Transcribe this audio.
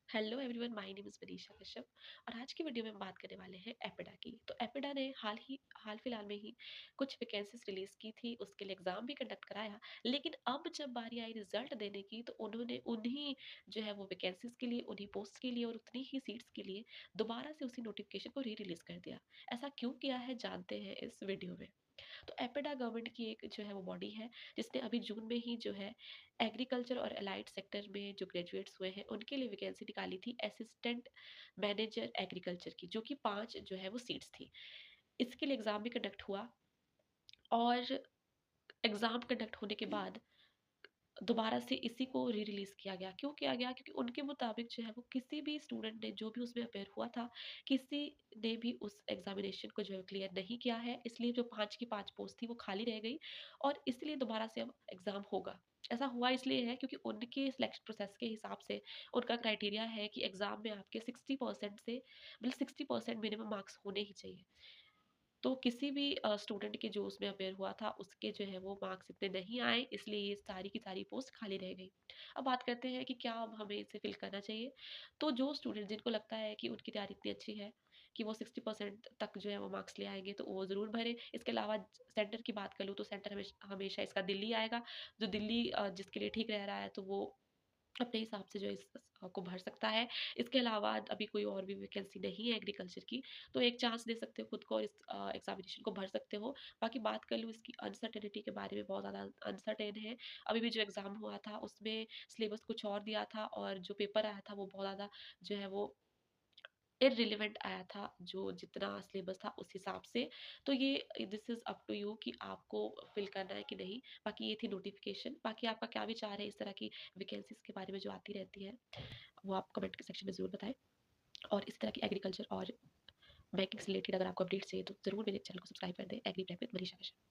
Hello everyone, my name is Manisha Kashyap और आज की वीडियो में हम बात करने वाले हैं एपिडा की। तो एपिडा ने हाल फिलहाल में ही कुछ वैकेंसीज रिलीज़ की थी, उसके लिए एग्ज़ाम भी कंडक्ट कराया। लेकिन अब जब बारी आई रिज़ल्ट देने की तो उन्होंने उन्हीं जो है वो वैकेंसीज के लिए, उन्हीं पोस्ट के लिए और उतनी ही सीट्स के लिए दोबारा से उसी नोटिफ़िकेशन को री-रिलीज़ कर दिया। ऐसा क्यों किया है जानते हैं इस वीडियो में। तो एपिडा गवर्नमेंट की एक जो है वो बॉडी है, जिसने अभी जून में ही जो है एग्रीकल्चर और एलाइड सेक्टर में जो ग्रेजुएट्स हुए हैं उनके लिए वैकेंसी निकाली थी असिस्टेंट मैनेजर एग्रीकल्चर की, जो कि 5 जो है वो सीट्स थी। इसके लिए एग्ज़ाम भी कंडक्ट हुआ और एग्ज़ाम कंडक्ट होने के बाद दोबारा से इसी को री-रिलीज़ किया गया। क्यों किया गया? क्योंकि उनके मुताबिक जो है वो किसी भी स्टूडेंट ने जो भी उसमें अपेयर हुआ था, किसी ने भी उस एग्ज़ामिनेशन को जो है क्लियर नहीं किया है। इसलिए जो 5 की 5 पोस्ट थी वो खाली रह गई और इसलिए दोबारा से अब एग्ज़ाम होगा। ऐसा हुआ इसलिए है क्योंकि उनके सिलेक्शन प्रोसेस के हिसाब से उनका क्राइटेरिया है कि एग्ज़ाम में आपके 60% से मतलब 60% मिनिमम मार्क्स होने ही चाहिए। तो किसी भी स्टूडेंट के जो उसमें अपेयर हुआ था, उसके जो है वो मार्क्स इतने नहीं आए, इसलिए ये सारी की सारी पोस्ट खाली रह गई। अब बात करते हैं कि क्या अब हमें इसे फिल करना चाहिए? तो जो स्टूडेंट जिनको लगता है कि उनकी तैयारी इतनी अच्छी है कि वो 60% तक जो है वो मार्क्स ले आएँगे, तो वो ज़रूर भरें। इसके अलावा सेंटर की बात कर लूँ तो सेंटर हमेशा इसका दिल्ली आएगा। जो दिल्ली जिसके लिए ठीक रह रहा है, तो वो अपने हिसाब से जो है को भर सकता है। इसके अलावा अभी कोई और भी वैकेंसी नहीं है एग्रीकल्चर की, तो एक चांस दे सकते हो खुद को और इस एग्ज़ामिनेशन को भर सकते हो। बाकी बात कर लूँ इसकी अनसर्टेनिटी के बारे में, बहुत ज़्यादा अनसर्टेन है। अभी भी जो एग्ज़ाम हुआ था उसमें सिलेबस कुछ और दिया था और जो पेपर आया था वो बहुत ज़्यादा जो है वो इर्रेलेवेंट आया था, जो जितना सिलेबस था उस हिसाब से। तो ये this is up to you कि आपको फिल करना है कि नहीं। बाकी ये थी नोटिफ़िकेशन। बाकी आपका क्या विचार है इस तरह की वैकेंसीज़ के बारे में जो आती रहती हैं? वो आप कमेंट के सेक्शन में ज़रूर बताएँ और इसी तरह की एग्रीकल्चर और बैंकिंग से रिलेटेड अगर आपको अपडेट्स चाहिए तो ज़रूर मेरे चैनल को सब्सक्राइब कर दें। Agri prep with Manisha Kashyap.